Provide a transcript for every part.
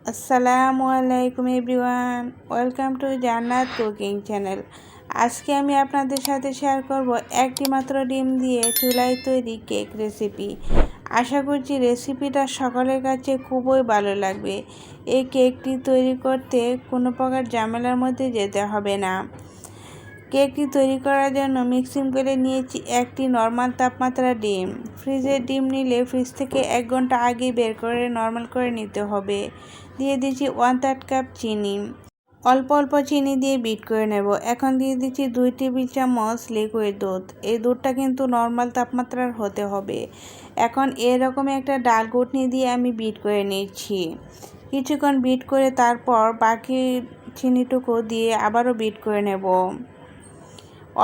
আসসালামু আলাইকুম everyone, welcome to জান্নাত কুকিং চ্যানেল। আজকে আমি আপনাদের সাথে শেয়ার করব একটি মাত্র ডিম দিয়ে চুলায় তৈরি কেক রেসিপি। আশা করছি রেসিপিটা সকলের কাছে খুবই ভালো লাগবে। এই কেকটি তৈরি করতে কোনো প্রকার ঝামেলার মধ্যে যেতে হবে না। কেকটি তৈরি করার জন্য মিক্সিং করে নিয়েছি একটি নর্মাল তাপমাত্রার ডিম। ফ্রিজের ডিম নিলে ফ্রিজ থেকে 1 ঘন্টা আগে বের করে নর্মাল করে নিতে হবে। দিয়ে দিচ্ছি 1/3 কাপ চিনি। অল্প অল্প চিনি দিয়ে বিট করে নেব। এখন দিয়ে দিচ্ছি 2 টেবিল চামচ লিকুইড দুধ। এই দুধটা কিন্তু নর্মাল তাপমাত্রার হতে হবে। এখন এরকম একটা ডাল ঘুটনি দিয়ে আমি বিট করে নিচ্ছি। কিছুক্ষণ বিট করে তারপর বাকি চিনিটুকু দিয়ে আবারও বিট করে নেব।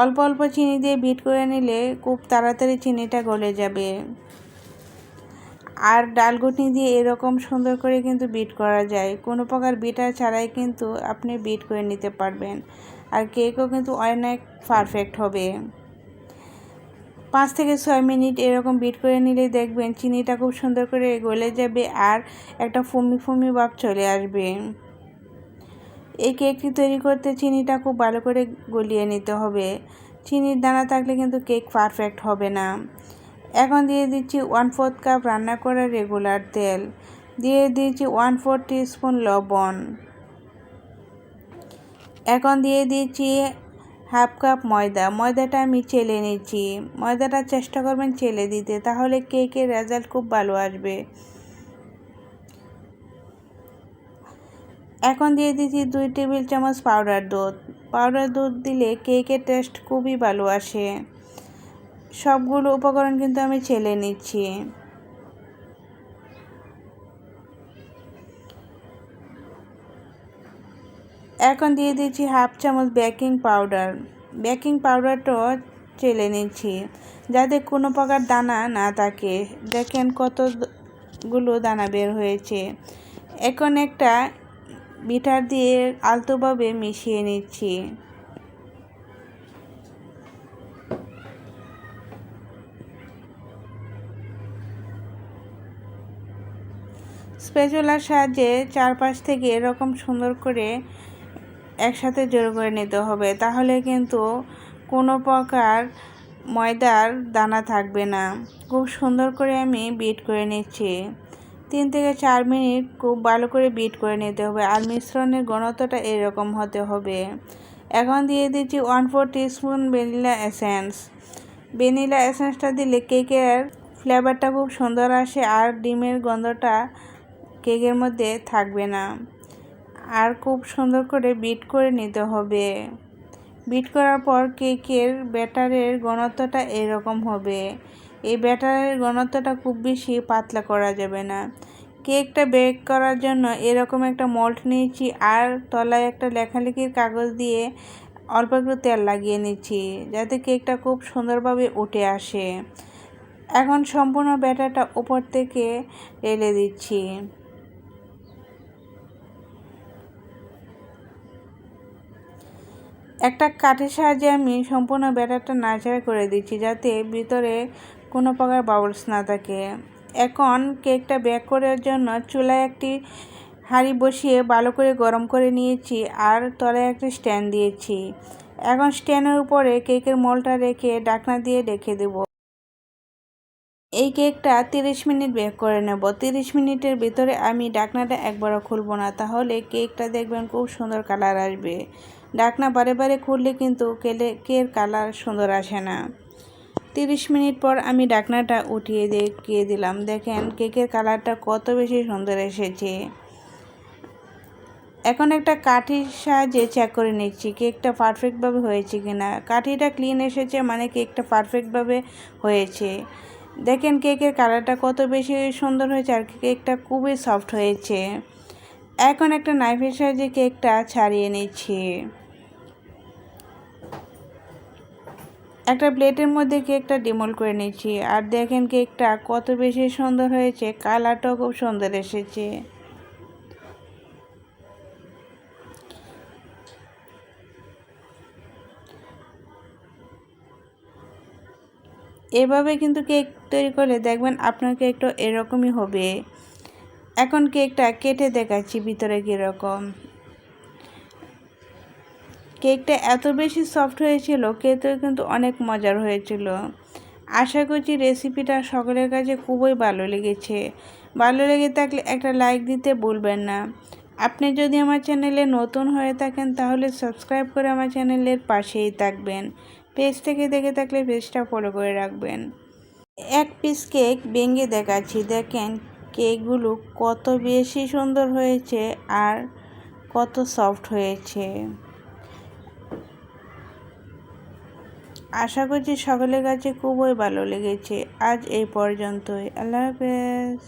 অল্প অল্প চিনি দিয়ে বিট করে নিলে খুব তাড়াতাড়ি চিনিটা গলে যাবে। আর ডাল ঘুটনি দিয়ে এরকম সুন্দর করে কিন্তু বিট করা যায়। কোনো প্রকার বিটার ছাড়াই কিন্তু আপনি বিট করে নিতে পারবেন। আর কেকও কিন্তু অনেক পারফেক্ট হবে। 5 থেকে 6 মিনিট এরকম বিট করে নিলে দেখবেন চিনিটা খুব সুন্দর করে গলে যাবে আর একটা ফুমি ফুমি ভাব চলে আসবে। এই কেকটি তৈরি করতে চিনিটা খুব ভালো করে গলিয়ে নিতে হবে। চিনির দানা থাকলে কিন্তু কেক পারফেক্ট হবে না। এখন দিয়ে দিচ্ছি 1/4 কাপ রান্না করা রেগুলার তেল। দিয়ে দিচ্ছি 1/4 টিস্পুন লবণ। এখন দিয়ে দিচ্ছি 1/2 কাপ ময়দা। ময়দাটা আমি চেলে নিচ্ছি। ময়দাটা চেষ্টা করবেন চেলে দিতে, তাহলে কেকের রেজাল্ট খুব ভালো আসবে। এখন দিয়ে দিচ্ছি 2 টেবিল চামচ পাউডার দুধ। পাউডার দুধ দিলে কেকের টেস্ট খুবই ভালো আসে। সবগুলো উপকরণ কিন্তু আমি চেলে নিচ্ছি। এখন দিয়ে দিচ্ছি 1/2 চামচ বেকিং পাউডার। বেকিং পাউডারটাও চেলে নিচ্ছি যাতে কোনো প্রকার দানা না থাকে। দেখেন কতগুলো দানা বের হয়েছে। এখন একটা বিটার দিয়ে আলতোভাবে মিশিয়ে নিচ্ছি। স্প্যাচুলার সাহায্যে চারপাশ থেকে এরকম সুন্দর করে একসাথে জড়ো করে নিতে হবে, তাহলে কিন্তু কোনো প্রকার ময়দার দানা থাকবে না। খুব সুন্দর করে আমি বিট করে নিচ্ছি। 3 থেকে 4 মিনিট খুব ভালো করে বিট করে নিতে হবে। আর মিশ্রণের ঘনত্বটা এরকম হতে হবে। এখন দিয়ে দিচ্ছি 1/4 টিস্পুন ভ্যানিলা এসেন্স। ভ্যানিলা এসেন্সটা দিলে কেকের ফ্লেভারটা খুব সুন্দর আসে আর ডিমের গন্ধটা কেকের মধ্যে থাকবে না। আর খুব সুন্দর করে বিট করে নিতে হবে। বিট করার পর কেকের ব্যাটারের ঘনত্বটা এরকম হবে। এই ব্যাটারের ঘনত্বটা খুব বেশি পাতলা করা যাবে না। কেকটা বেক করার জন্য এরকম একটা মোল্ড নিয়েছি আর তলায় একটা লেখালেখির কাগজ দিয়ে অল্প একটু তেল লাগিয়ে নিচ্ছি যাতে কেকটা খুব সুন্দরভাবে উঠে আসে। এখন সম্পূর্ণ ব্যাটারটা উপর থেকে ঢেলে দিচ্ছি। একটা কাঠের সাহায্যে আমি সম্পূর্ণ ব্যাটারটা নাড়াচাড়া করে দিচ্ছি যাতে ভিতরে কোনো প্রকার বাবলস না থাকে। এখন কেকটা বেক করার জন্য চুলায় একটি হাঁড়ি বসিয়ে ভালো করে গরম করে নিয়েছি আর তলায় একটি স্ট্যান্ড দিয়েছি। এখন স্ট্যান্ডের উপরে কেকের মোল্ডটা রেখে ঢাকনা দিয়ে রেখে দেব। এই কেকটা 30 মিনিট বেক করে নেব। 30 মিনিটের ভিতরে আমি ঢাকনাটা একবারও খুলবো না, তাহলে কেকটা দেখবেন খুব সুন্দর কালার আসবে। ঢাকনা বারে বারে খুললে কিন্তু কেকের কালার সুন্দর আসে না। 30 মিনিট পর আমি ঢাকনাটা উঠিয়ে দেখিয়ে দিলাম। দেখেন কেকের কালারটা কত বেশি সুন্দর এসেছে। এখন একটা কাঠির সাহায্যে চেক করে নিচ্ছি কেকটা পারফেক্টভাবে হয়েছে কিনা। কাঠিটা ক্লিন এসেছে মানে কেকটা পারফেক্টভাবে হয়েছে। দেখেন কেকের কালারটা কত বেশি সুন্দর হয়েছে আর কেকটা খুবই সফট হয়েছে। এখন একটা নাইফের সাহায্যে কেকটা ছাড়িয়ে নিচ্ছি। একটা প্লেটের মধ্যে কেকটা ডিমোল্ড করে নিচ্ছি আর দেখেন কেকটা কত বেশি সুন্দর হয়েছে, কালারটাও খুব সুন্দর এসেছে। এভাবে কিন্তু কেক তৈরি করলে দেখবেন আপনার কেকটা এরকমই হবে। এখন কেকটা কেটে দেখাচ্ছি ভিতরে কীরকম। কেকটা এত বেশি সফট হয়েছিল, খেতেও কিন্তু অনেক মজার হয়েছিল। আশা করছি রেসিপিটা সকলের কাছে খুবই ভালো লেগেছে। ভালো লেগে থাকলে একটা লাইক দিতে ভুলবেন না। আপনি যদি আমার চ্যানেলে নতুন হয়ে থাকেন তাহলে সাবস্ক্রাইব করে আমার চ্যানেলের পাশেই থাকবেন। পেজ থেকে দেখে থাকলে পেজটা ফলো করে রাখবেন। এক পিস কেক ভেঙে দেখাচ্ছি, দেখেন কেকগুলো কত বেশি সুন্দর হয়েছে আর কত সফট হয়েছে। আশা করছি সকলের কাছে খুবই ভালো লেগেছে। আজ এই পর্যন্তই। আল্লাহ হাফেজ।